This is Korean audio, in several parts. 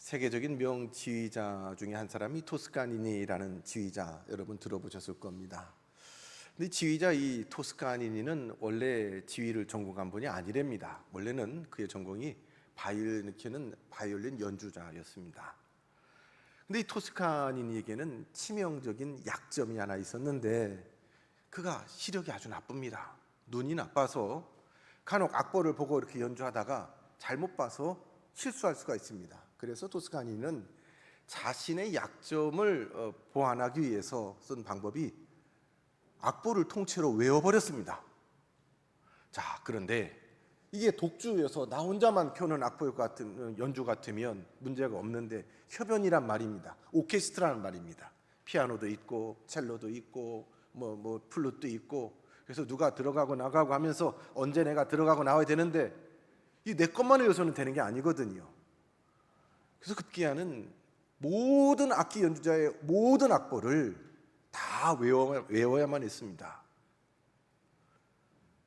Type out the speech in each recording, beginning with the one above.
세계적인 명지휘자 중에 한 사람이 토스카니니라는 지휘자, 여러분 들어보셨을 겁니다. 근데 지휘자 이 토스카니니는 원래 지휘를 전공한 분이 아니랍니다. 원래는 그의 전공이 바이올린 연주자였습니다. 근데 이 토스카니니에게는 치명적인 약점이 하나 있었는데, 그가 시력이 아주 나쁩니다. 눈이 나빠서 간혹 악보를 보고 이렇게 연주하다가 잘못 봐서 실수할 수가 있습니다. 그래서 토스카니는 자신의 약점을 보완하기 위해서 쓴 방법이 악보를 통째로 외워버렸습니다. 자, 그런데 이게 독주여서 나 혼자만 켜는 악보 같은 연주 같으면 문제가 없는데, 협연이란 말입니다. 오케스트라는 말입니다. 피아노도 있고 첼로도 있고 뭐 플룻도 있고, 그래서 누가 들어가고 나가고 하면서 언제 내가 들어가고 나와야 되는데, 이 내 것만 외워서는 되는 게 아니거든요. 그래서 급기야는 모든 악기 연주자의 모든 악보를 다 외워야만 했습니다.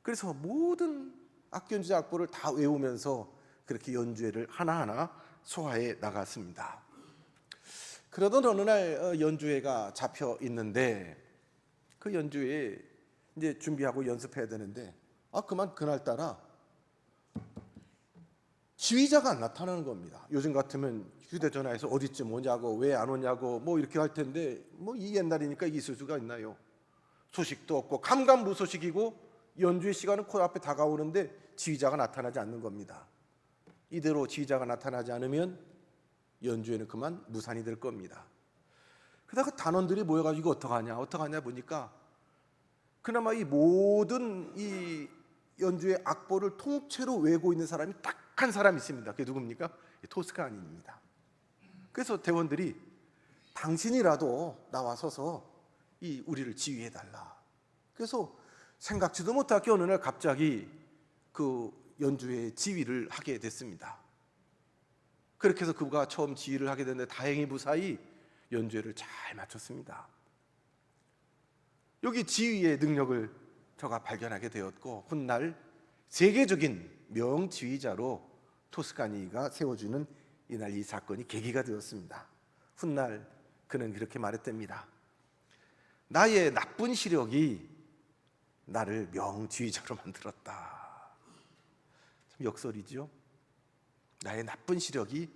그래서 모든 악기 연주자 악보를 다 외우면서 그렇게 연주회를 하나하나 소화해 나갔습니다. 그러던 어느 날 연주회가 잡혀 있는데, 그 연주회에 이제 준비하고 연습해야 되는데, 그날따라 지휘자가 안 나타나는 겁니다. 요즘 같으면 휴대전화에서 어디쯤 오냐고, 왜 안 오냐고 뭐 이렇게 할 텐데, 이 옛날이니까 있을 수가 있나요? 소식도 없고 감감무소식이고, 연주의 시간은 코앞에 다가오는데 지휘자가 나타나지 않는 겁니다. 이대로 지휘자가 나타나지 않으면 연주회는 그만 무산이 될 겁니다. 그러다가 단원들이 모여가지고 어떡하냐 보니까, 그나마 이 모든 이 연주의 악보를 통째로 외우고 있는 사람이 딱 한 사람이 있습니다. 그게 누굽니까? 토스카니입니다. 그래서 대원들이 당신이라도 나와서서 우리를 지휘해달라. 그래서 생각지도 못하게 어느 날 갑자기 그 연주의 지휘를 하게 됐습니다. 그렇게 해서 그가 처음 지휘를 하게 됐는데, 다행히 무사히 연주회를 잘 마쳤습니다. 여기 지휘의 능력을 저가 발견하게 되었고, 훗날 세계적인 명지휘자로 토스카니가 세워주는 이날 이 사건이 계기가 되었습니다. 훗날 그는 그렇게 말했답니다. 나의 나쁜 시력이 나를 명지휘자로 만들었다. 참 역설이죠. 나의 나쁜 시력이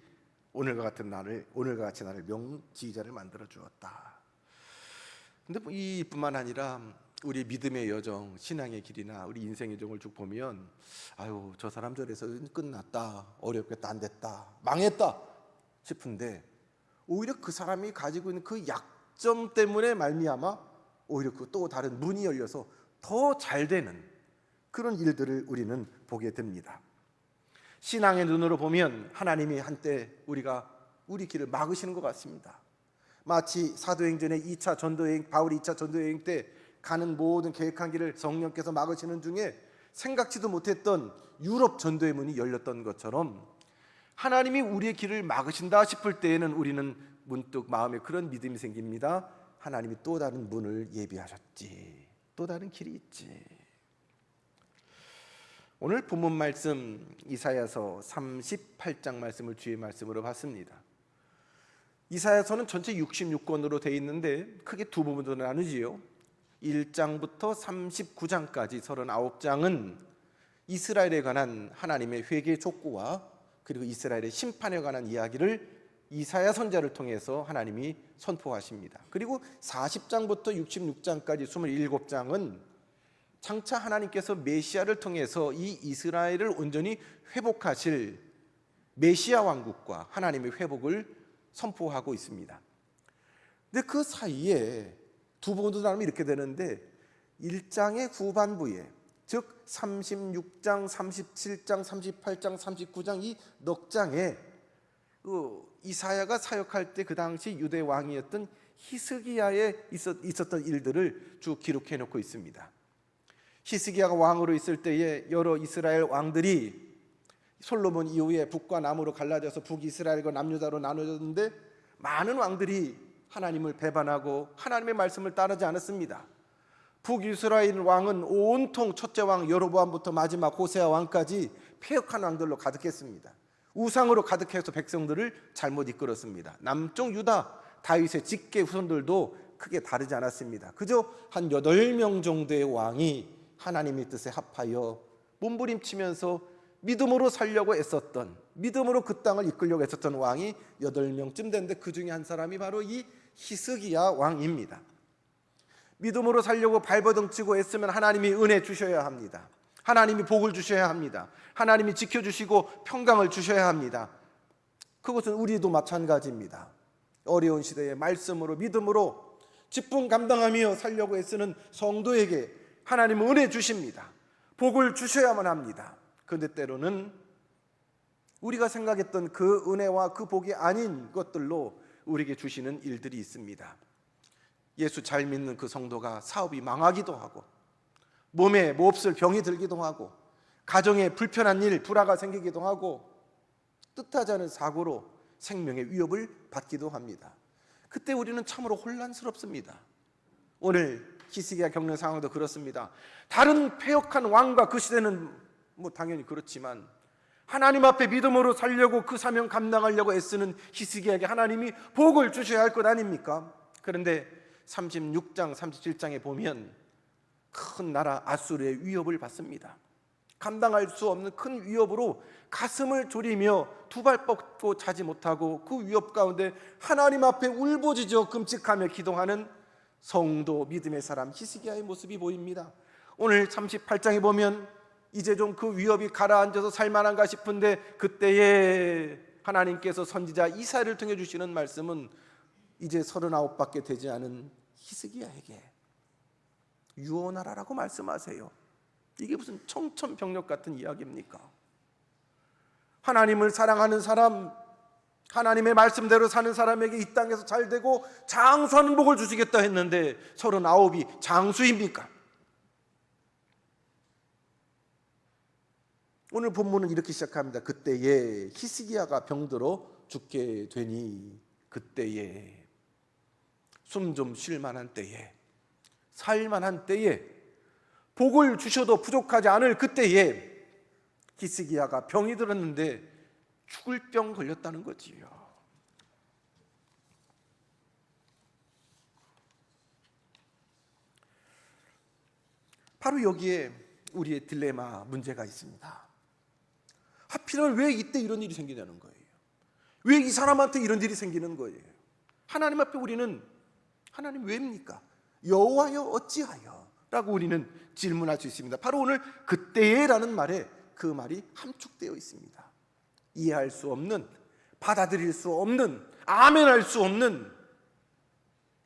오늘과 같이 나를 명지휘자를 만들어 주었다. 근데 이뿐만 아니라 우리 믿음의 여정, 신앙의 길이나 우리 인생의 여정을 쭉 보면, 저 사람 저래서 끝났다, 어렵겠다, 안 됐다, 망했다 싶은데, 오히려 그 사람이 가지고 있는 그 약점 때문에 말미암아 오히려 그 또 다른 문이 열려서 더 잘 되는 그런 일들을 우리는 보게 됩니다. 신앙의 눈으로 보면 하나님이 한때 우리 길을 막으시는 것 같습니다. 마치 사도행전의 2차 전도여행, 바울이 2차 전도여행 때 가는 모든 계획한 길을 성령께서 막으시는 중에 생각지도 못했던 유럽 전도의 문이 열렸던 것처럼, 하나님이 우리의 길을 막으신다 싶을 때에는 우리는 문득 마음에 그런 믿음이 생깁니다. 하나님이 또 다른 문을 예비하셨지, 또 다른 길이 있지. 오늘 본문 말씀 이사야서 38장 말씀을 주의 말씀으로 봤습니다. 이사야서는 전체 66권으로 되어 있는데 크게 두 부분으로 나누지요. 1장부터 39장까지 39장은 이스라엘에 관한 하나님의 회개 촉구와 그리고 이스라엘의 심판에 관한 이야기를 이사야 선지자를 통해서 하나님이 선포하십니다. 그리고 40장부터 66장까지 27장은 장차 하나님께서 메시아를 통해서 이 이스라엘을 온전히 회복하실 메시아 왕국과 하나님의 회복을 선포하고 있습니다. 근데 그 사이에 두 부분도 나누면 이렇게 되는데, 1장의 후반부에, 즉 36장, 37장, 38장, 39장 이 넉 장에 이사야가 사역할 때 그 당시 유대 왕이었던 히스기야에 있었던 일들을 쭉 기록해 놓고 있습니다. 히스기야가 왕으로 있을 때에 여러 이스라엘 왕들이 솔로몬 이후에 북과 남으로 갈라져서 북이스라엘과 남유다로 나눠졌는데, 많은 왕들이 하나님을 배반하고 하나님의 말씀을 따르지 않았습니다. 북이스라엘 왕은 온통 첫째 왕 여로보암부터 마지막 호세아 왕까지 패역한 왕들로 가득했습니다. 우상으로 가득해서 백성들을 잘못 이끌었습니다. 남쪽 유다 다윗의 직계 후손들도 크게 다르지 않았습니다. 그저 한 8명 정도의 왕이 하나님의 뜻에 합하여 몸부림치면서 믿음으로 살려고 애썼던, 믿음으로 그 땅을 이끌려고 애썼던 왕이 8명쯤 됐는데 그 중에 한 사람이 바로 이 히스기야 왕입니다. 믿음으로 살려고 발버둥치고 애쓰면 하나님이 은혜 주셔야 합니다. 하나님이 복을 주셔야 합니다. 하나님이 지켜주시고 평강을 주셔야 합니다. 그것은 우리도 마찬가지입니다. 어려운 시대에 말씀으로 믿음으로 직분 감당하며 살려고 애쓰는 성도에게 하나님은 은혜 주십니다. 복을 주셔야만 합니다. 그런데 때로는 우리가 생각했던 그 은혜와 그 복이 아닌 것들로 우리에게 주시는 일들이 있습니다. 예수 잘 믿는 그 성도가 사업이 망하기도 하고, 몸에 몹쓸 병이 들기도 하고, 가정에 불편한 일, 불화가 생기기도 하고, 뜻하지 않은 사고로 생명의 위협을 받기도 합니다. 그때 우리는 참으로 혼란스럽습니다. 오늘 히스기야 겪는 상황도 그렇습니다. 다른 패역한 왕과 그 시대는 당연히 그렇지만 하나님 앞에 믿음으로 살려고 그 사명 감당하려고 애쓰는 히스기야에게 하나님이 복을 주셔야 할 것 아닙니까? 그런데 36장, 37장에 보면 큰 나라 아수르의 위협을 받습니다. 감당할 수 없는 큰 위협으로 가슴을 졸이며 두 발 뻗고 자지 못하고 그 위협 가운데 하나님 앞에 울부짖어 끔찍하며 기도하는 성도 믿음의 사람 히스기야의 모습이 보입니다. 오늘 38장에 보면 이제 좀 그 위협이 가라앉아서 살만한가 싶은데 그때에 하나님께서 선지자 이사야를 통해 주시는 말씀은 이제 39밖에 되지 않은 히스기야에게 유언하라라고 말씀하세요. 이게 무슨 청천벽력 같은 이야기입니까? 하나님을 사랑하는 사람, 하나님의 말씀대로 사는 사람에게 이 땅에서 잘되고 장수하는 복을 주시겠다 했는데 39이 장수입니까? 오늘 본문은 이렇게 시작합니다. 그때에 히스기야가 병들어 죽게 되니, 그때에 숨 좀 쉴 만한 때에, 살 만한 때에, 복을 주셔도 부족하지 않을 그때에 히스기야가 병이 들었는데 죽을 병 걸렸다는 거지요. 바로 여기에 우리의 딜레마, 문제가 있습니다. 하필은 왜 이때 이런 일이 생기냐는 거예요. 왜 이 사람한테 이런 일이 생기는 거예요. 하나님 앞에 우리는 하나님 왜입니까? 여호와여 어찌하여? 라고 우리는 질문할 수 있습니다. 바로 오늘 그때에 라는 말에 그 말이 함축되어 있습니다. 이해할 수 없는, 받아들일 수 없는, 아멘할 수 없는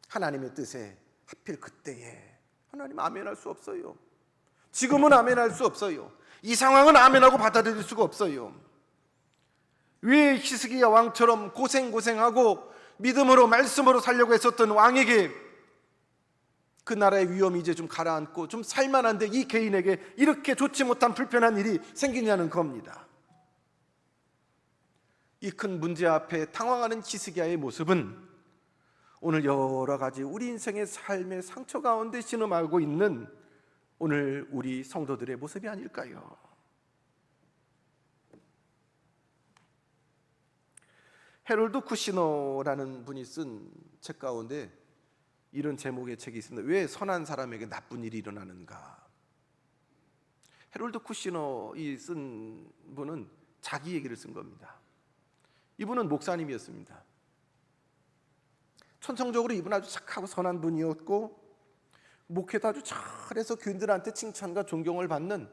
하나님의 뜻에 하필 그때에 하나님 아멘할 수 없어요. 지금은 아멘할 수 없어요. 이 상황은 아멘하고 받아들일 수가 없어요. 왜 히스기야 왕처럼 고생하고 믿음으로 말씀으로 살려고 했었던 왕에게 그 나라의 위험이 이제 좀 가라앉고 좀 살만한데 이 개인에게 이렇게 좋지 못한 불편한 일이 생기냐는 겁니다. 이 큰 문제 앞에 당황하는 히스기야의 모습은 오늘 여러 가지 우리 인생의 삶의 상처 가운데 신음하고 있는 오늘 우리 성도들의 모습이 아닐까요? 헤롤드 쿠시너라는 분이 쓴 책 가운데 이런 제목의 책이 있습니다. 왜 선한 사람에게 나쁜 일이 일어나는가? 헤롤드 쿠시너이 쓴 분은 자기 얘기를 쓴 겁니다. 이분은 목사님이었습니다. 천성적으로 이분 아주 착하고 선한 분이었고 목회도 아주 잘해서 교인들한테 칭찬과 존경을 받는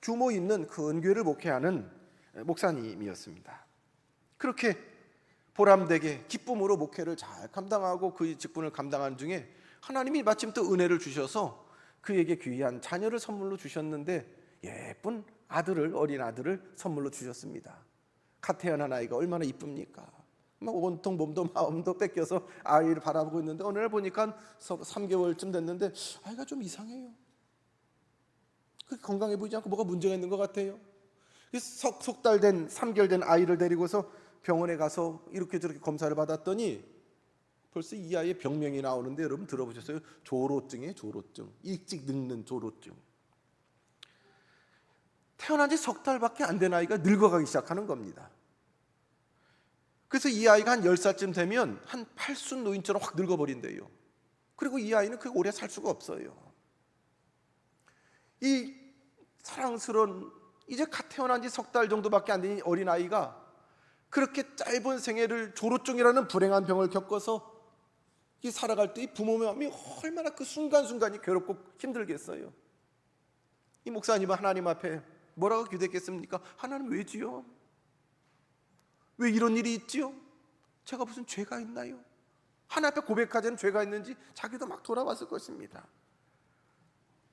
규모 있는 큰 교회를 목회하는 목사님이었습니다. 그렇게 보람되게 기쁨으로 목회를 잘 감당하고 그 직분을 감당하는 중에 하나님이 마침 또 은혜를 주셔서 그에게 귀한 자녀를 선물로 주셨는데 예쁜 아들을, 어린 아들을 선물로 주셨습니다. 갓 태어난 아이가 얼마나 이쁩니까? 막 온통 몸도 마음도 뺏겨서 아이를 바라보고 있는데 어느 날 보니까 3개월쯤 됐는데 아이가 좀 이상해요. 그렇게 건강해 보이지 않고 뭐가 문제가 있는 것 같아요. 석 달 된 3개월 된 아이를 데리고서 병원에 가서 이렇게 저렇게 검사를 받았더니 벌써 이 아이의 병명이 나오는데 여러분 들어보셨어요? 조로증이에요. 조로증. 일찍 늙는 조로증. 태어난 지 석 달밖에 안 된 아이가 늙어가기 시작하는 겁니다. 그래서 이 아이가 한 10살쯤 되면 한 팔순 노인처럼 확 늙어버린대요. 그리고 이 아이는 그렇게 오래 살 수가 없어요. 이 사랑스러운 이제 갓 태어난 지 석 달 정도밖에 안 된 어린아이가 그렇게 짧은 생애를 조루증이라는 불행한 병을 겪어서 이 살아갈 때 이 부모 마음이 얼마나 그 순간순간이 괴롭고 힘들겠어요. 이 목사님은 하나님 앞에 뭐라고 기도했겠습니까? 하나님 왜지요? 왜 이런 일이 있지요? 제가 무슨 죄가 있나요? 하나님 앞에 고백하자는 죄가 있는지 자기도 막 돌아봤을 것입니다.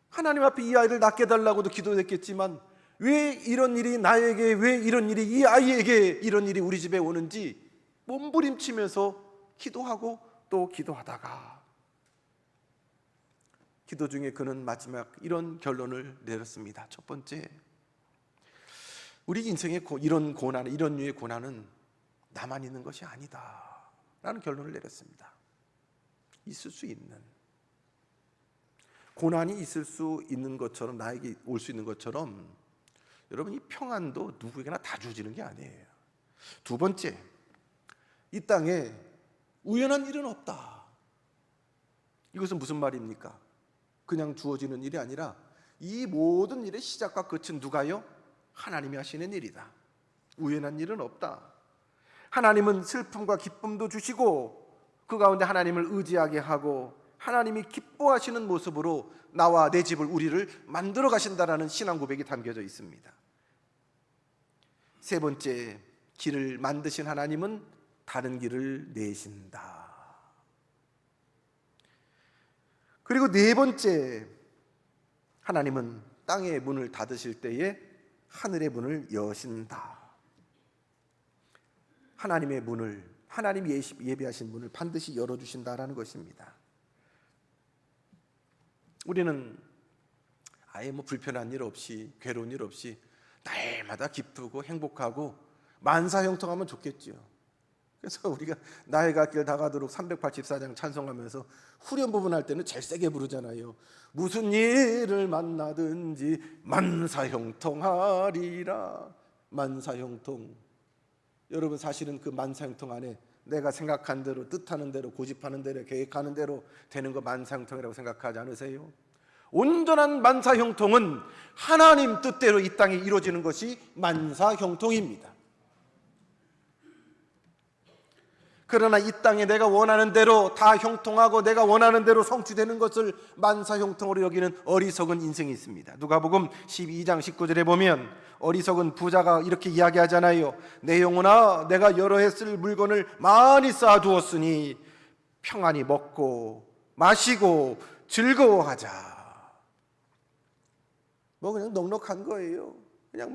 하나님 앞에 이 아이를 낳게 달라고도 기도했겠지만 왜 이런 일이 나에게, 왜 이런 일이 이 아이에게, 이런 일이 우리 집에 오는지 몸부림치면서 기도하고 또 기도하다가 기도 중에 그는 마지막 이런 결론을 내렸습니다. 첫 번째, 우리 인생의 이런 고난, 이런 류의 고난은 나만 있는 것이 아니다 라는 결론을 내렸습니다. 있을 수 있는, 고난이 있을 수 있는 것처럼, 나에게 올 수 있는 것처럼 여러분, 이 평안도 누구에게나 다 주어지는 게 아니에요. 두 번째, 이 땅에 우연한 일은 없다. 이것은 무슨 말입니까? 그냥 주어지는 일이 아니라 이 모든 일의 시작과 끝은 누가요? 하나님이 하시는 일이다. 우연한 일은 없다. 하나님은 슬픔과 기쁨도 주시고 그 가운데 하나님을 의지하게 하고 하나님이 기뻐하시는 모습으로 나와 내 집을, 우리를 만들어 가신다라는 신앙 고백이 담겨져 있습니다. 세 번째, 길을 만드신 하나님은 다른 길을 내신다. 그리고 네 번째, 하나님은 땅의 문을 닫으실 때에 하늘의 문을 여신다. 하나님의 문을, 하나님이 예비하신 문을 반드시 열어주신다라는 것입니다. 우리는 아예 불편한 일 없이, 괴로운 일 없이 날마다 기쁘고 행복하고 만사형통하면 좋겠지요. 그래서 우리가 나의 갓길 다가도록 384장 찬송하면서 후렴 부분 할 때는 제일 세게 부르잖아요. 무슨 일을 만나든지 만사형통하리라. 만사형통. 여러분, 사실은 그 만사형통 안에 내가 생각한 대로, 뜻하는 대로, 고집하는 대로, 계획하는 대로 되는 거 만사형통이라고 생각하지 않으세요? 온전한 만사형통은 하나님 뜻대로 이 땅에 이루어지는 것이 만사형통입니다. 그러나 이 땅에 내가 원하는 대로 다 형통하고 내가 원하는 대로 성취되는 것을 만사형통으로 여기는 어리석은 인생이 있습니다. 누가복음 12장 19절에 보면 어리석은 부자가 이렇게 이야기하잖아요. 내 영혼아, 내가 여러 해 쓸 물건을 많이 쌓아두었으니 평안히 먹고 마시고 즐거워하자. 그냥 넉넉한 거예요. 그냥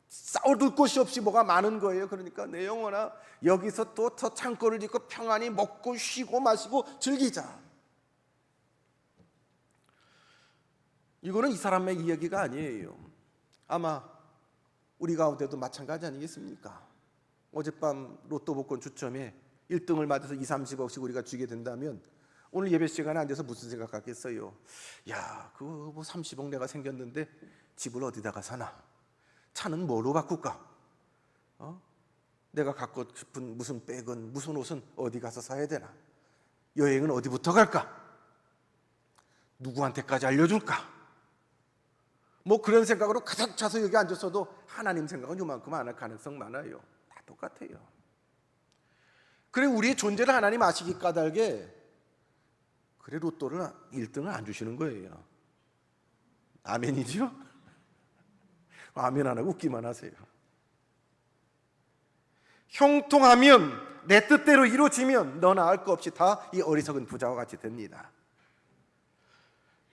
쌓아둘 곳이 없이 뭐가 많은 거예요. 그러니까 내 영혼아, 여기서 또 더 창고를 짓고 평안히 먹고 쉬고 마시고 즐기자. 이거는 이 사람의 이야기가 아니에요. 아마 우리 가운데도 마찬가지 아니겠습니까? 어젯밤 로또 복권 추첨에 1등을 맞아서 2, 30억씩 우리가 주게 된다면 오늘 예배 시간에 앉아서 무슨 생각하겠어요? 야, 그거 30억 내가 생겼는데 집을 어디다가 사나? 차는 뭐로 바꿀까? 내가 갖고 싶은 무슨 백은, 무슨 옷은 어디 가서 사야 되나? 여행은 어디부터 갈까? 누구한테까지 알려줄까? 그런 생각으로 가득 차서 여기 앉았어도 하나님 생각은 요만큼 안 할 가능성 많아요. 다 똑같아요. 그래, 우리의 존재를 하나님 아시기 까닭에 그래 로또를 1등을 안 주시는 거예요. 아멘이죠? 아멘 안 하고 웃기만 하세요. 형통하면, 내 뜻대로 이루어지면 너나 알 것 없이 다 이 어리석은 부자와 같이 됩니다.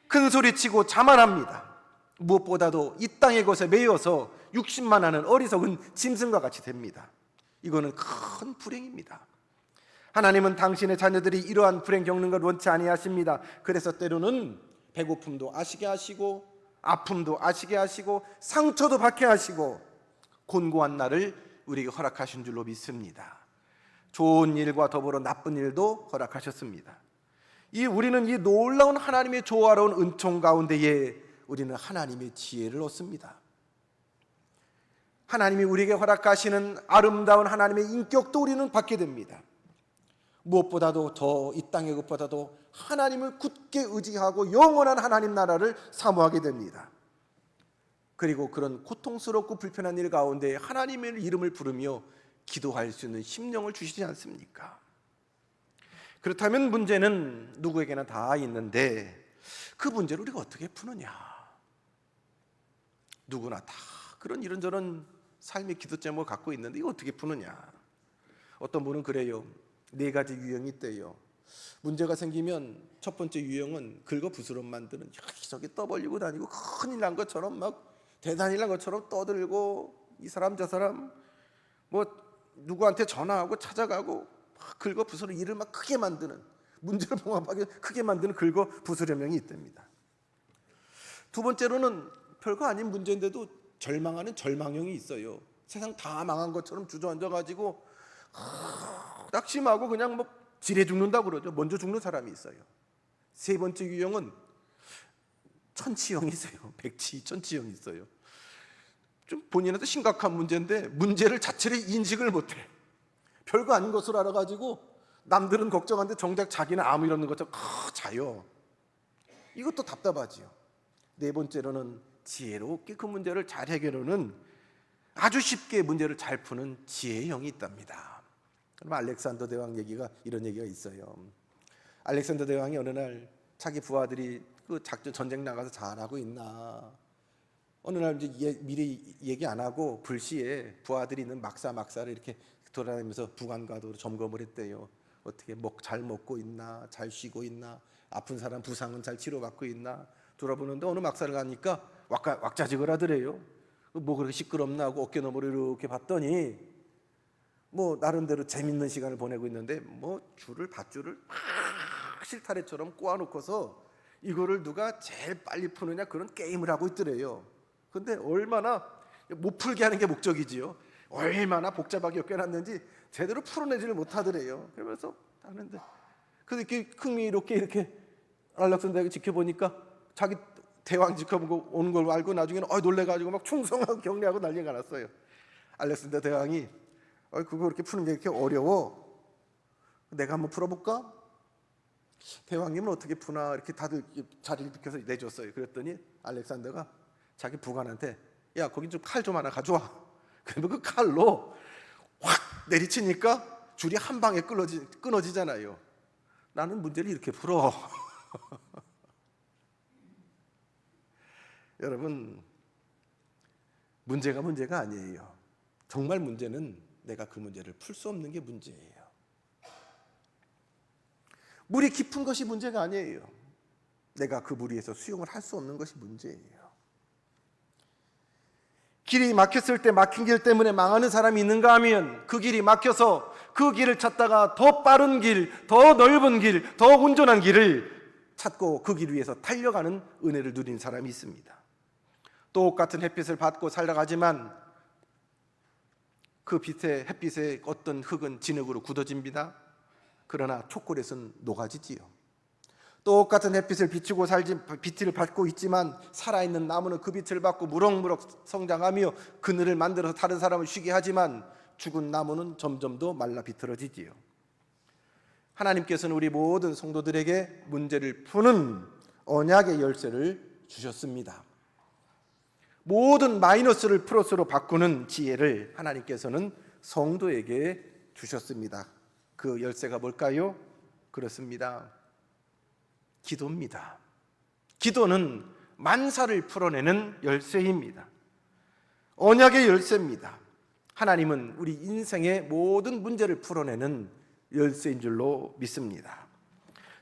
큰 소리치고 자만합니다. 무엇보다도 이 땅의 것에 매여서 육신만하는 어리석은 짐승과 같이 됩니다. 이거는 큰 불행입니다. 하나님은 당신의 자녀들이 이러한 불행 겪는 걸 원치 아니하십니다. 그래서 때로는 배고픔도 아시게 하시고 아픔도 아시게 하시고 상처도 받게 하시고 곤고한 날을 우리에게 허락하신 줄로 믿습니다. 좋은 일과 더불어 나쁜 일도 허락하셨습니다. 우리는 이 놀라운 하나님의 조화로운 은총 가운데에 우리는 하나님의 지혜를 얻습니다. 하나님이 우리에게 허락하시는 아름다운 하나님의 인격도 우리는 받게 됩니다. 무엇보다도 더 이 땅의 것보다도 하나님을 굳게 의지하고 영원한 하나님 나라를 사모하게 됩니다. 그리고 그런 고통스럽고 불편한 일 가운데 하나님의 이름을 부르며 기도할 수 있는 심령을 주시지 않습니까? 그렇다면 문제는 누구에게나 다 있는데 그 문제를 우리가 어떻게 푸느냐? 누구나 다 그런 이런저런 삶의 기도 제목을 갖고 있는데 이거 어떻게 푸느냐? 어떤 분은 그래요. 4가지 유형이 있대요. 문제가 생기면 첫 번째 유형은 긁어부스럼 만드는, 여기저기 떠벌리고 다니고 큰일 난 것처럼 막 대단히 난 것처럼 떠들고 이 사람 저 사람 뭐 누구한테 전화하고 찾아가고 막 긁어부스러 일을 막 크게 만드는, 문제를 봉합하게 크게 만드는 긁어부스럼형이 있답니다. 두 번째로는 별거 아닌 문제인데도 절망하는 절망형이 있어요. 세상 다 망한 것처럼 주저앉아가지고 낙심하고 그냥 뭐 지레 죽는다고 그러죠. 먼저 죽는 사람이 있어요. 세 번째 유형은 천치형이 있어요. 백치 천치형이 있어요. 좀 본인한테 심각한 문제인데 문제를 자체를 인식을 못해. 별거 아닌 것으로 알아가지고 남들은 걱정하는데 정작 자기는 아무 일 없는 것처럼 자요. 이것도 답답하지요. 네 번째로는 지혜롭게 그 문제를 잘 해결하는, 아주 쉽게 문제를 잘 푸는 지혜형이 있답니다. 그럼 알렉산더 대왕 얘기가 이런 얘기가 있어요. 알렉산더 대왕이 어느 날 자기 부하들이 그 작전 전쟁 나가서 잘하고 있나, 어느 날 이제 미리 얘기 안 하고 불시에 부하들이 있는 막사를 이렇게 돌아다니면서 부관과도 점검을 했대요. 어떻게 잘 먹고 있나, 잘 쉬고 있나, 아픈 사람 부상은 잘 치료받고 있나 돌아보는데 어느 막사를 가니까 왁자지껄 하더래요. 뭐 그렇게 시끄럽나 하고 어깨너머로 이렇게 봤더니 뭐 나름대로 재밌는 시간을 보내고 있는데 뭐 밧줄을 막 실타래처럼 꼬아놓고서 이거를 누가 제일 빨리 푸느냐 그런 게임을 하고 있더래요. 근데 얼마나 못 풀게 하는 게 목적이지요. 얼마나 복잡하게 엮여놨는지 제대로 풀어내지를 못하더래요. 그러면서 하는데 그렇게 흥미롭게 이렇게 알렉산더가 지켜보니까 자기 대왕 지켜보고 오는 걸 알고 나중에는 놀래가지고 막 충성하고 격려하고 난리가 났어요. 알렉산더 대왕이 그거 그렇게 푸는 게 이렇게 어려워? 내가 한번 풀어볼까? 대왕님은 어떻게 푸나 이렇게 다들 자리를 비켜서 내줬어요. 그랬더니 알렉산더가 자기 부관한테 야 거기 좀 칼 좀 하나 가져와. 그러면 그 칼로 확 내리치니까 줄이 한 방에 끊어지잖아요. 나는 문제를 이렇게 풀어. 여러분, 문제가 아니에요. 정말 문제는 내가 그 문제를 풀 수 없는 게 문제예요. 물이 깊은 것이 문제가 아니에요. 내가 그 물 위에서 수영을 할 수 없는 것이 문제예요. 길이 막혔을 때 막힌 길 때문에 망하는 사람이 있는가 하면 그 길이 막혀서 그 길을 찾다가 더 빠른 길, 더 넓은 길, 더 온전한 길을 찾고 그 길 위에서 달려가는 은혜를 누린 사람이 있습니다. 똑같은 햇빛을 받고 살아가지만 그 햇빛에 어떤 흙은 진흙으로 굳어집니다. 그러나 초콜릿은 녹아지지요. 똑같은 햇빛을 빛을 받고 있지만 살아있는 나무는 그 빛을 받고 무럭무럭 성장하며 그늘을 만들어서 다른 사람을 쉬게 하지만 죽은 나무는 점점 더 말라 비틀어지지요. 하나님께서는 우리 모든 성도들에게 문제를 푸는 언약의 열쇠를 주셨습니다. 모든 마이너스를 플러스로 바꾸는 지혜를 하나님께서는 성도에게 주셨습니다. 그 열쇠가 뭘까요? 그렇습니다. 기도입니다. 기도는 만사를 풀어내는 열쇠입니다. 언약의 열쇠입니다. 하나님은 우리 인생의 모든 문제를 풀어내는 열쇠인 줄로 믿습니다.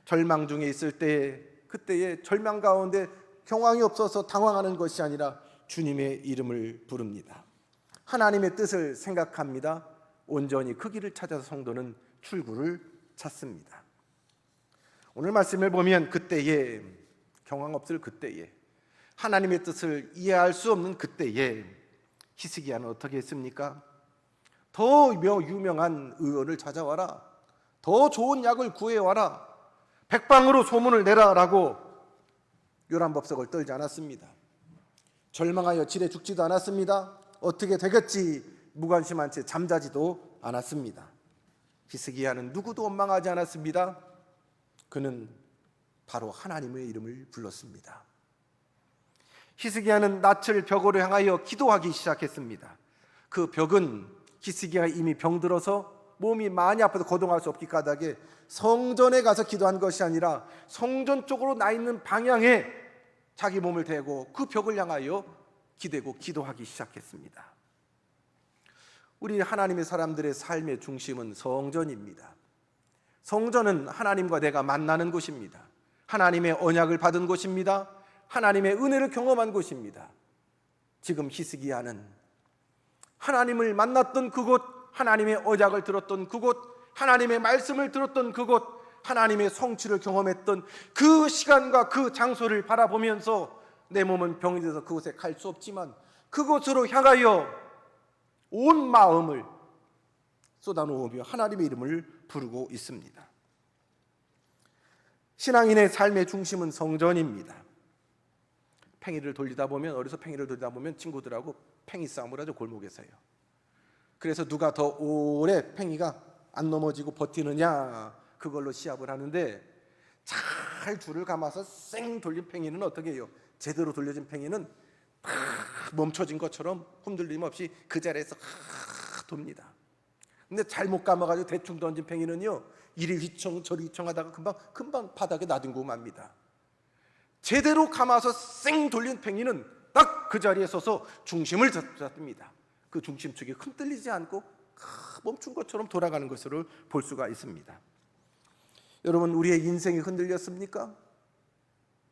절망 중에 있을 때 그때의 절망 가운데 경황이 없어서 당황하는 것이 아니라 주님의 이름을 부릅니다. 하나님의 뜻을 생각합니다. 온전히 그 길을 찾아서 성도는 출구를 찾습니다. 오늘 말씀을 보면 그때에 경황 없을 그때에 하나님의 뜻을 이해할 수 없는 그때에 히스기야는 어떻게 했습니까? 더 유명한 의원을 찾아와라. 더 좋은 약을 구해와라. 백방으로 소문을 내라라고 요란법석을 떨지 않았습니다. 절망하여 지레 죽지도 않았습니다. 어떻게 되겠지 무관심한 채 잠자지도 않았습니다. 히스기야는 누구도 원망하지 않았습니다. 그는 바로 하나님의 이름을 불렀습니다. 히스기야는 낯을 벽으로 향하여 기도하기 시작했습니다. 그 벽은 히스기야가 이미 병들어서 몸이 많이 아파서 거동할 수 없기 까닭에 성전에 가서 기도한 것이 아니라 성전 쪽으로 나 있는 방향에 자기 몸을 대고 그 벽을 향하여 기대고 기도하기 시작했습니다. 우리 하나님의 사람들의 삶의 중심은 성전입니다. 성전은 하나님과 내가 만나는 곳입니다. 하나님의 언약을 받은 곳입니다. 하나님의 은혜를 경험한 곳입니다. 지금 히스기야는 하나님을 만났던 그곳, 하나님의 언약을 들었던 그곳, 하나님의 말씀을 들었던 그곳, 하나님의 성취를 경험했던 그 시간과 그 장소를 바라보면서 내 몸은 병이 돼서 그곳에 갈 수 없지만 그곳으로 향하여 온 마음을 쏟아놓으며 하나님의 이름을 부르고 있습니다. 신앙인의 삶의 중심은 성전입니다. 팽이를 돌리다 보면, 어려서 팽이를 돌리다 보면 친구들하고 팽이 싸움을 하죠, 골목에서요. 그래서 누가 더 오래 팽이가 안 넘어지고 버티느냐, 그걸로 시합을 하는데, 잘 줄을 감아서 쌩 돌린 팽이는 어떻게 해요? 제대로 돌려진 팽이는 멈춰진 것처럼 흔들림 없이 그 자리에서 돕니다. 근데 잘못 감아가지고 대충 던진 팽이는요, 이리 휘청 저리 휘청 하다가 금방 바닥에 나뒹구고 맙니다. 제대로 감아서 쌩 돌린 팽이는 딱 그 자리에 서서 중심을 잡습니다. 그 중심축이 흔들리지 않고 멈춘 것처럼 돌아가는 것을 볼 수가 있습니다. 여러분, 우리의 인생이 흔들렸습니까?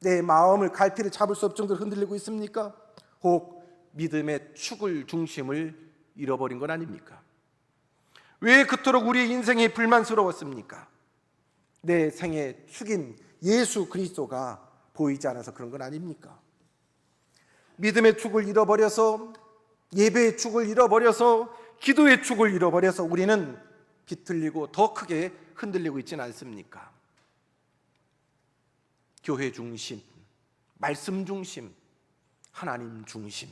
내 마음을 갈피를 잡을 수 없을 정도로 흔들리고 있습니까? 혹 믿음의 축을 중심을 잃어버린 건 아닙니까? 왜 그토록 우리의 인생이 불만스러웠습니까? 내 생의 축인 예수 그리스도가 보이지 않아서 그런 건 아닙니까? 믿음의 축을 잃어버려서, 예배의 축을 잃어버려서, 기도의 축을 잃어버려서 우리는 비틀리고 더 크게 흔들리고 있지는 않습니까? 교회 중심, 말씀 중심, 하나님 중심,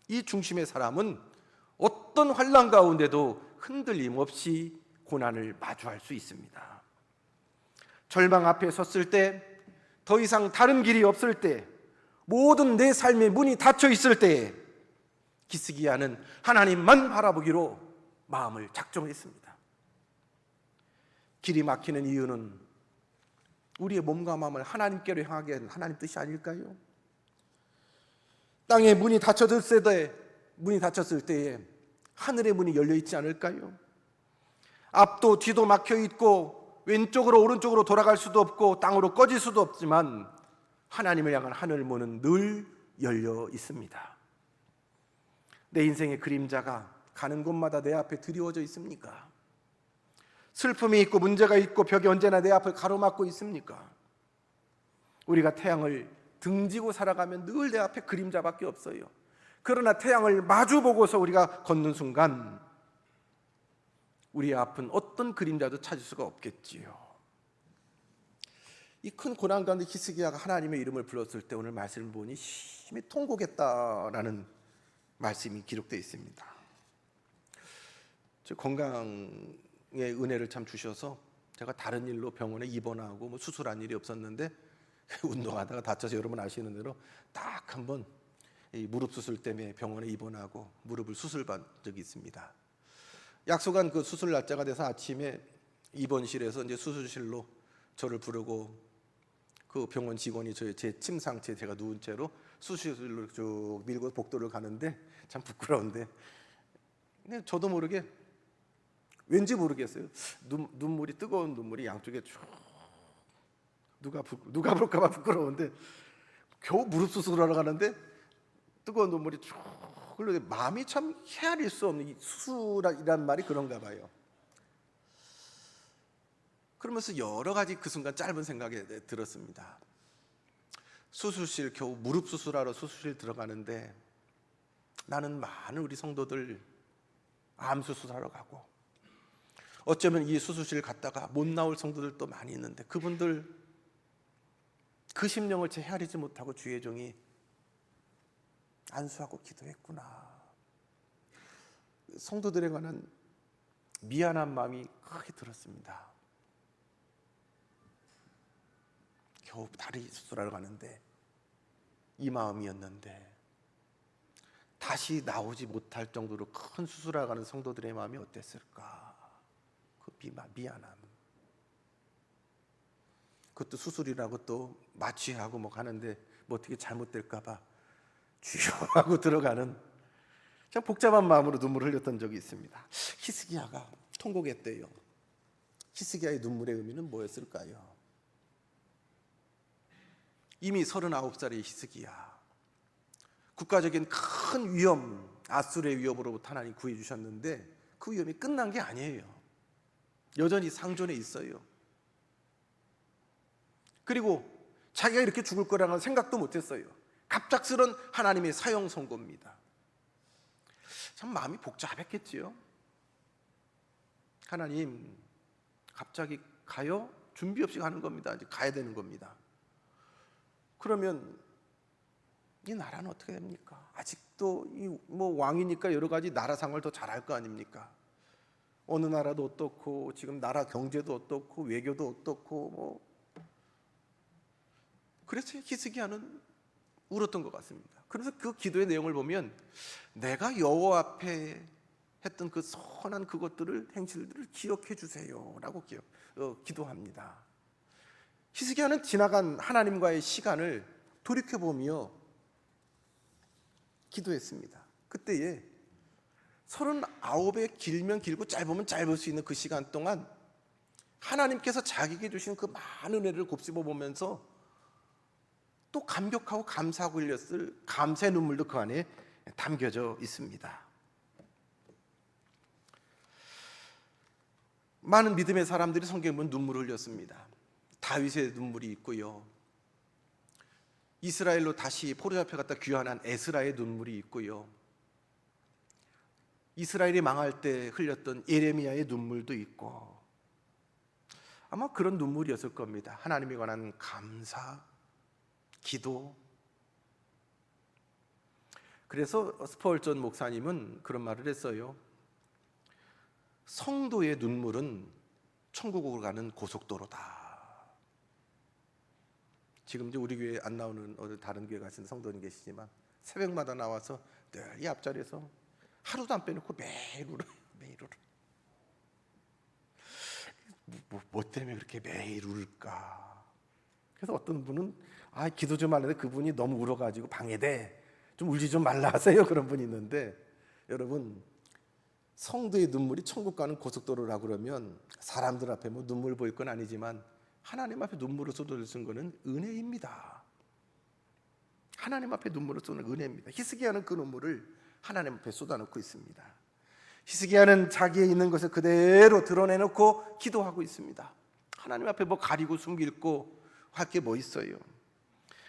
이 중심의 사람은 어떤 환난 가운데도 흔들림 없이 고난을 마주할 수 있습니다. 절망 앞에 섰을 때, 더 이상 다른 길이 없을 때, 모든 내 삶의 문이 닫혀 있을 때 히스기야는 하나님만 바라보기로 마음을 작정했습니다. 길이 막히는 이유는 우리의 몸과 마음을 하나님께로 향하게 한 하나님 뜻이 아닐까요? 땅의 문이 닫혔을 때에 하늘의 문이 열려 있지 않을까요? 앞도 뒤도 막혀 있고 왼쪽으로 오른쪽으로 돌아갈 수도 없고 땅으로 꺼질 수도 없지만 하나님을 향한 하늘 문은 늘 열려 있습니다. 내 인생의 그림자가 가는 곳마다 내 앞에 드리워져 있습니까? 슬픔이 있고 문제가 있고 벽이 언제나 내 앞을 가로막고 있습니까? 우리가 태양을 등지고 살아가면 늘 내 앞에 그림자밖에 없어요. 그러나 태양을 마주보고서 우리가 걷는 순간 우리의 앞은 어떤 그림자도 찾을 수가 없겠지요. 이 큰 고난 가운데 히스기야가 하나님의 이름을 불렀을 때 오늘 말씀을 보니 심히 통곡했다라는 말씀이 기록되어 있습니다. 저 건강의 은혜를 참 주셔서 제가 다른 일로 병원에 입원하고 수술한 일이 없었는데 운동하다가 다쳐서 여러분 아시는 대로 딱 한 번 무릎 수술 때문에 병원에 입원하고 무릎을 수술받은 적이 있습니다. 약속한 그 수술 날짜가 돼서 아침에 입원실에서 이제 수술실로 저를 부르고 그 병원 직원이 제 침 상태에 제가 누운 채로 수술실로 쭉 밀고 복도를 가는데 참 부끄러운데 근데 저도 모르게 왠지 모르겠어요. 눈물이 뜨거운 눈물이 양쪽에 쭉 누가 볼까봐 부끄러운데 겨우 무릎 수술하러 가는데 뜨거운 눈물이 쭉 흘러요. 마음이 참 헤아릴 수 없는 이 수술이란 말이 그런가 봐요. 그러면서 여러 가지 그 순간 짧은 생각이 들었습니다. 수술실 겨우 무릎 수술하러 수술실 들어가는데 나는 많은 우리 성도들 암 수술하러 가고 어쩌면 이 수술실 갔다가 못 나올 성도들도 많이 있는데 그분들 그 심령을 채 헤아리지 못하고 주의 종이 안수하고 기도했구나. 성도들에 관한 미안한 마음이 크게 들었습니다. 겨우 다리 수술하러 가는데 이 마음이었는데 다시 나오지 못할 정도로 큰 수술하러 가는 성도들의 마음이 어땠을까? 그 미안함. 그것도 수술이라고 또 마취하고 뭐 가는데 뭐 어떻게 잘못될까 봐 주여 하고 들어가는 참 복잡한 마음으로 눈물을 흘렸던 적이 있습니다. 히스기야가 통곡했대요. 히스기야의 눈물의 의미는 뭐였을까요? 이미 39살의 히스기야, 국가적인 큰 위험, 아수르의 위협으로부터 하나님 구해주셨는데 그 위험이 끝난 게 아니에요. 여전히 상존해 있어요. 그리고 자기가 이렇게 죽을 거라는 생각도 못했어요. 갑작스런 하나님의 사형 선고입니다. 참 마음이 복잡했겠지요. 하나님 갑자기 가요? 준비 없이 가는 겁니다. 이제 가야 되는 겁니다. 그러면 이 나라는 어떻게 됩니까? 아직도 뭐 왕이니까 여러 가지 나라 상을 더 잘할 거 아닙니까? 어느 나라도 어떻고 지금 나라 경제도 어떻고 외교도 어떻고 뭐 그래서 히스기야는 울었던 것 같습니다. 그래서 그 기도의 내용을 보면 내가 여호와 앞에 했던 그 선한 그것들을 행실들을 기억해 주세요라고 기도합니다. 히스기야는 지나간 하나님과의 시간을 돌이켜보며 기도했습니다. 그때에 39의 길면 길고 짧으면 짧을 수 있는 그 시간 동안 하나님께서 자기에게 주신 그 많은 은혜를 곱씹어 보면서 또 감격하고 감사하고 흘렸을 감사의 눈물도 그 안에 담겨져 있습니다. 많은 믿음의 사람들이 성경에 보면 눈물을 흘렸습니다. 다윗의 눈물이 있고요, 이스라엘로 다시 포로 잡혀갔다 귀환한 에스라의 눈물이 있고요, 이스라엘이 망할 때 흘렸던 예레미야의 눈물도 있고, 아마 그런 눈물이었을 겁니다. 하나님에 관한 감사, 기도. 그래서 스펄전 목사님은 그런 말을 했어요. 성도의 눈물은 천국으로 가는 고속도로다. 지금 이제 우리 교회 안 나오는 어디 다른 교회 가신 성도님 계시지만 새벽마다 나와서 늘 이 앞자리에서 하루도 안 빼놓고 매일 울어요. 매일 울어. 뭐 때문에 그렇게 매일 울까? 그래서 어떤 분은 기도 좀 하는데 그분이 너무 울어가지고 방해돼, 좀 울지 좀 말라 하세요. 그런 분이 있는데, 여러분, 성도의 눈물이 천국 가는 고속도로라고 그러면 사람들 앞에 뭐 눈물 보일 건 아니지만 하나님 앞에 눈물을 쏟아주는 것은 은혜입니다. 하나님 앞에 눈물을 쏟는 은혜입니다. 히스기야는 그 눈물을 하나님 앞에 쏟아놓고 있습니다. 히스기야는 자기의 있는 것을 그대로 드러내놓고 기도하고 있습니다. 하나님 앞에 뭐 가리고 숨길 거 할 게 뭐 있어요?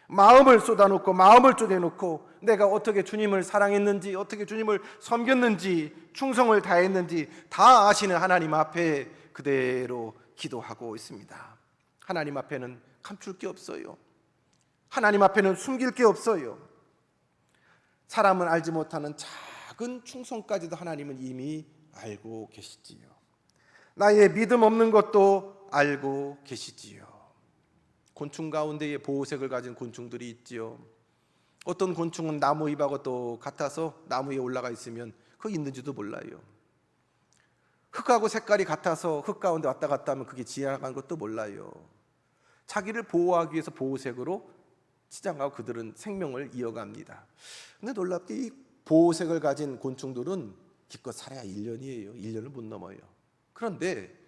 마음을 쏟아놓고 마음을 쪼개놓고 내가 어떻게 주님을 사랑했는지, 어떻게 주님을 섬겼는지, 충성을 다했는지 다 아시는 하나님 앞에 그대로 기도하고 있습니다. 하나님 앞에는 감출 게 없어요. 하나님 앞에는 숨길 게 없어요. 사람은 알지 못하는 작은 충성까지도 하나님은 이미 알고 계시지요. 나의 믿음 없는 것도 알고 계시지요. 곤충 가운데에 보호색을 가진 곤충들이 있지요. 어떤 곤충은 나무 잎하고 또 같아서 나무에 올라가 있으면 그거 있는지도 몰라요. 흙하고 색깔이 같아서 흙 가운데 왔다 갔다 하면 그게 지나간 것도 몰라요. 자기를 보호하기 위해서 보호색으로 치장하고 그들은 생명을 이어갑니다. 근데 놀랍게 이 보호색을 가진 곤충들은 기껏 살아야 1년이에요. 1년을 못 넘어요. 그런데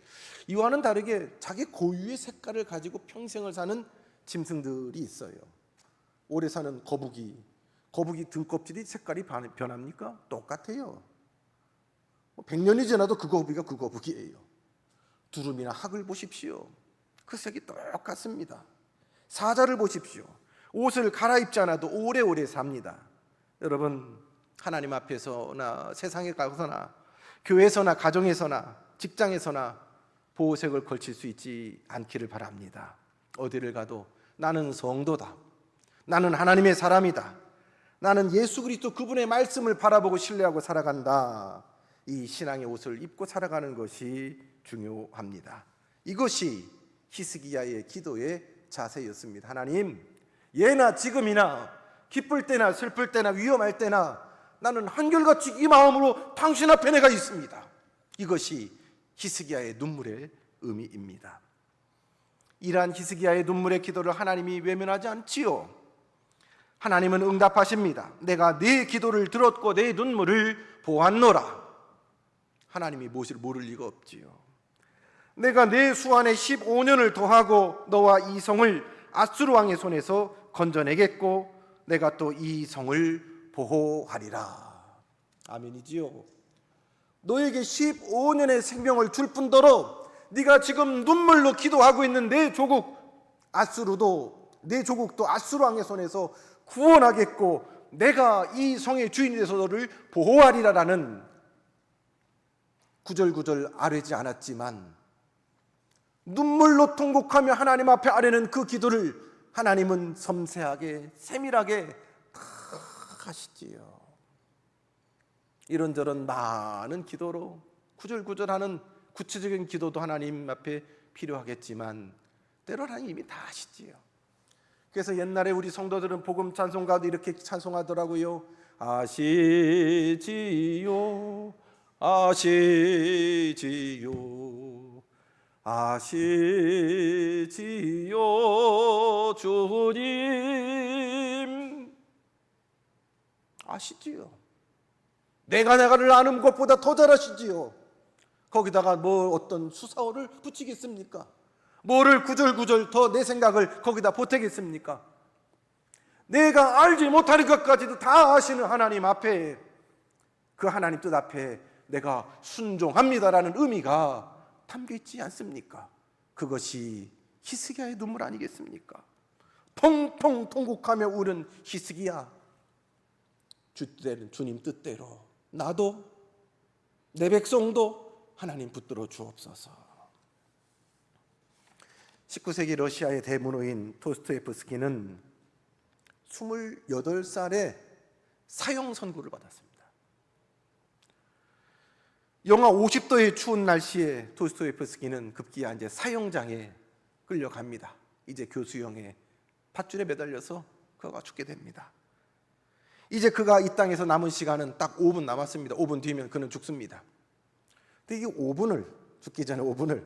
이와는 다르게 자기 고유의 색깔을 가지고 평생을 사는 짐승들이 있어요. 오래 사는 거북이 등껍질이 색깔이 변합니까? 똑같아요. 100년이 지나도 그 거북이가 그 거북이에요. 두루미나 학을 보십시오. 그 색이 똑같습니다. 사자를 보십시오. 옷을 갈아입지 않아도 오래오래 삽니다. 여러분, 하나님 앞에서나 세상에 가서나 교회에서나 가정에서나 직장에서나 보호색을 걸칠 수 있지 않기를 바랍니다. 어디를 가도 나는 성도다, 나는 하나님의 사람이다, 나는 예수 그리스도 그분의 말씀을 바라보고 신뢰하고 살아간다, 이 신앙의 옷을 입고 살아가는 것이 중요합니다. 이것이 히스기야의 기도의 자세였습니다. 하나님, 예나 지금이나 기쁠 때나 슬플 때나 위험할 때나 나는 한결같이 이 마음으로 당신 앞에 내가 있습니다. 이것이 히스기야의 눈물의 의미입니다. 이러한 히스기야의 눈물의 기도를 하나님이 외면하지 않지요. 하나님은 응답하십니다. 내가 네 기도를 들었고 네 눈물을 보았노라. 하나님이 무엇을 모를 리가 없지요. 내가 내 수완에 15년을 더하고 너와 이 성을 아수르 왕의 손에서 건져내겠고 내가 또 이 성을 보호하리라. 아멘이지요. 너에게 15년의 생명을 줄 뿐더러 네가 지금 눈물로 기도하고 있는 내 조국 내 조국도 아수르 왕의 손에서 구원하겠고 내가 이 성의 주인이 돼서 너를 보호하리라라는 구절구절 아뢰지 않았지만 눈물로 통곡하며 하나님 앞에 아뢰는 그 기도를 하나님은 섬세하게 세밀하게 다 하시지요. 이런저런 많은 기도로 구절구절하는 구체적인 기도도 하나님 앞에 필요하겠지만 때로는 하나님 이미 다 하시지요. 그래서 옛날에 우리 성도들은 복음 찬송가도 이렇게 찬송하더라고요. 아시지요 아시지요 아시지요 주님. 아시지요. 내가를 아는 것보다 더 잘 아시지요. 거기다가 뭐 어떤 수사어를 붙이겠습니까? 뭐를 구절구절 더 내 생각을 거기다 보태겠습니까? 내가 알지 못하는 것까지도 다 아시는 하나님 앞에, 그 하나님 뜻 앞에 내가 순종합니다라는 의미가 담겨있지 않습니까? 그것이 히스기야의 눈물 아니겠습니까? 펑펑 통곡하며 우는 히스기야, 주님 뜻대로 나도 내 백성도 하나님 붙들어 주옵소서. 19세기 러시아의 대문호인 도스토옙스키는 28살에 사형 선고를 받았습니다. 영하 50도의 추운 날씨에 도스토옙스키는 급기야 이제 사형장에 끌려갑니다. 이제 교수형에 밧줄에 매달려서 그가 죽게 됩니다. 이제 그가 이 땅에서 남은 시간은 딱 5분 남았습니다. 5분 뒤면 그는 죽습니다. 근데 이 5분을, 죽기 전에 5분을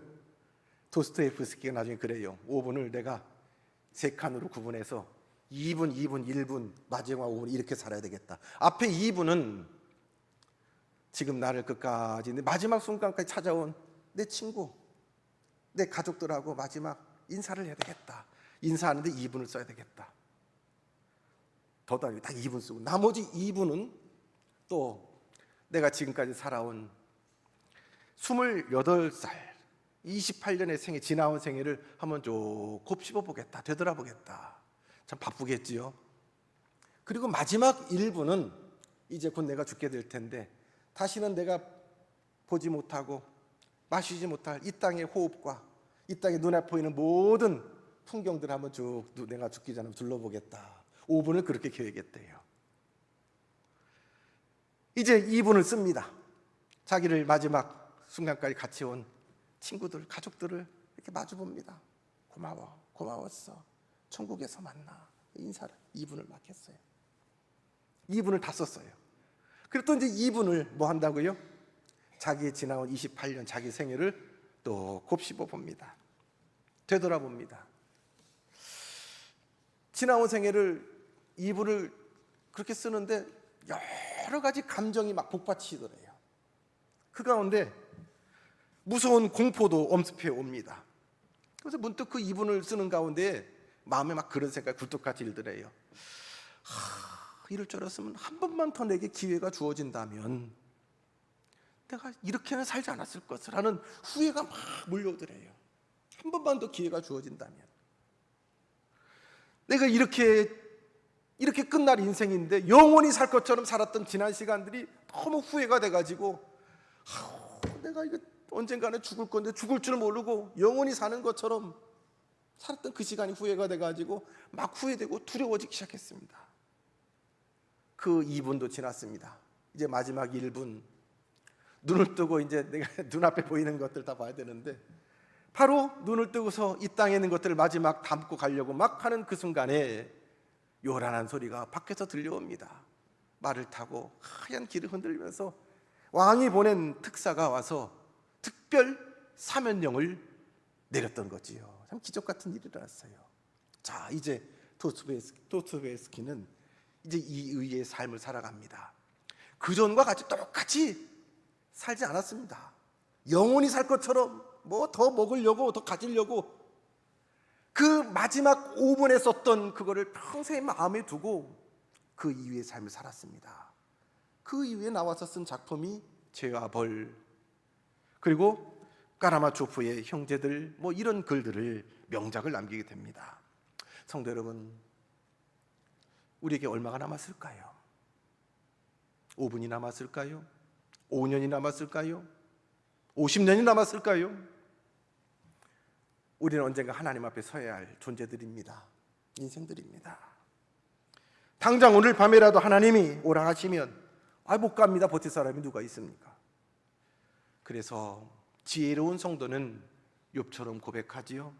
도스토옙스키가 나중에 그래요. 5분을 내가 3칸으로 구분해서 2분, 2분, 1분, 마지막 5분 이렇게 살아야 되겠다. 앞에 2분은 지금 나를 끝까지 마지막 순간까지 찾아온 내 친구, 내 가족들하고 마지막 인사를 해야 되겠다. 인사하는데 2분을 써야 되겠다. 더도 아니고 딱 2분 쓰고 나머지 2분은 또 내가 지금까지 살아온 28살 28년의 생애, 지나온 생애를 한번 쭉 곱씹어 보겠다, 되돌아보겠다. 참 바쁘겠지요. 그리고 마지막 1분은 이제 곧 내가 죽게 될 텐데 다시는 내가 보지 못하고 마시지 못할 이 땅의 호흡과 이 땅의 눈에 보이는 모든 풍경들을 한번 쭉 내가 죽기 전에 둘러보겠다. 5분을 그렇게 계획했대요. 이제 2분을 씁니다. 자기를 마지막 순간까지 같이 온 친구들, 가족들을 이렇게 마주봅니다. 고마웠어. 천국에서 만나. 인사를 2분을 막 했어요. 2분을 다 썼어요. 그리고 또 이제 2분을 뭐 한다고요? 자기의 지나온 28년 자기 생애를 또 곱씹어 봅니다. 되돌아봅니다. 지나온 생애를 2분을 그렇게 쓰는데 여러 가지 감정이 막 복받치더래요. 그 가운데 무서운 공포도 엄습해 옵니다. 그래서 문득 그 2분을 쓰는 가운데 마음에 막 그런 생각이 굴뚝같이 일더래요. 이럴 줄 알았으면 한 번만 더 내게 기회가 주어진다면 내가 이렇게는 살지 않았을 것을 하는 후회가 막 몰려오더래요. 한 번만 더 기회가 주어진다면 내가 이렇게 끝날 인생인데 영원히 살 것처럼 살았던 지난 시간들이 너무 후회가 돼가지고 내가 이거 언젠가는 죽을 건데 죽을 줄 모르고 영원히 사는 것처럼 살았던 그 시간이 후회가 돼가지고 막 후회되고 두려워지기 시작했습니다. 그 2분도 지났습니다. 이제 마지막 1분, 눈을 뜨고 이제 내가 눈앞에 보이는 것들 다 봐야 되는데, 바로 눈을 뜨고서 이 땅에 있는 것들을 마지막 담고 가려고 막 하는 그 순간에 요란한 소리가 밖에서 들려옵니다. 말을 타고 하얀 길을 흔들면서 왕이 보낸 특사가 와서 특별 사면령을 내렸던 거지요. 참 기적 같은 일이 일어났어요. 자, 이제 도스토옙스키는 이제 이 의의 삶을 살아갑니다. 그 전과 같이 똑같이 살지 않았습니다. 영원히 살 것처럼 뭐 더 먹으려고, 더 가지려고, 그 마지막 5분에 썼던 그거를 평생 마음에 두고 그 이후의 삶을 살았습니다. 그 이후에 나와서 쓴 작품이 죄와 벌, 그리고 까라마초프의 형제들, 뭐 이런 글들을, 명작을 남기게 됩니다. 성도 여러분, 우리에게 얼마가 남았을까요? 5분이 남았을까요? 5년이 남았을까요? 50년이 남았을까요? 우리는 언젠가 하나님 앞에 서야 할 존재들입니다. 인생들입니다. 당장 오늘 밤에라도 하나님이 오라 하시면 못 갑니다. 버틸 사람이 누가 있습니까? 그래서 지혜로운 성도는 욥처럼 고백하지요.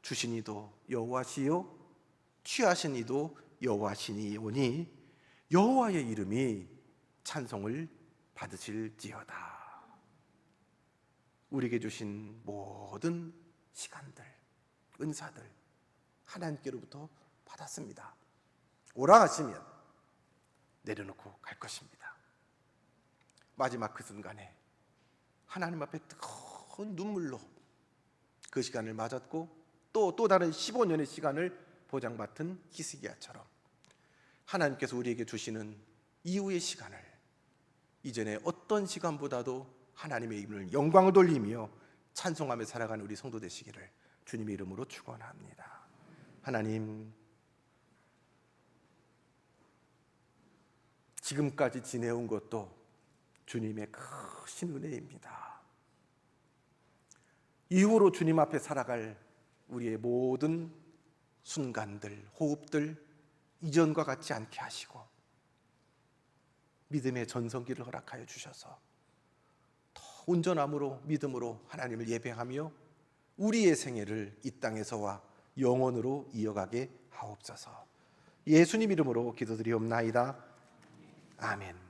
주신 이도 여호와시요 취하신 이도 여호와시니오니 여호와의 이름이 찬송을 받으실지어다. 우리에게 주신 모든 시간들, 은사들 하나님께로부터 받았습니다. 오라 하시면 내려놓고 갈 것입니다. 마지막 그 순간에 하나님 앞에 뜨거운 눈물로 그 시간을 맞았고, 또 다른 15년의 시간을 보장받은 히스기야처럼 하나님께서 우리에게 주시는 이후의 시간을 이전에 어떤 시간보다도 하나님의 이름을 영광을 돌리며 찬송하며 살아가는 우리 성도 되시기를 주님의 이름으로 축원합니다. 하나님, 지금까지 지내온 것도 주님의 크신 은혜입니다. 이후로 주님 앞에 살아갈 우리의 모든 순간들, 호흡들 이전과 같지 않게 하시고 믿음의 전성기를 허락하여 주셔서 더 온전함으로 믿음으로 하나님을 예배하며 우리의 생애를 이 땅에서와 영원으로 이어가게 하옵소서. 예수님 이름으로 기도드리옵나이다. 아멘.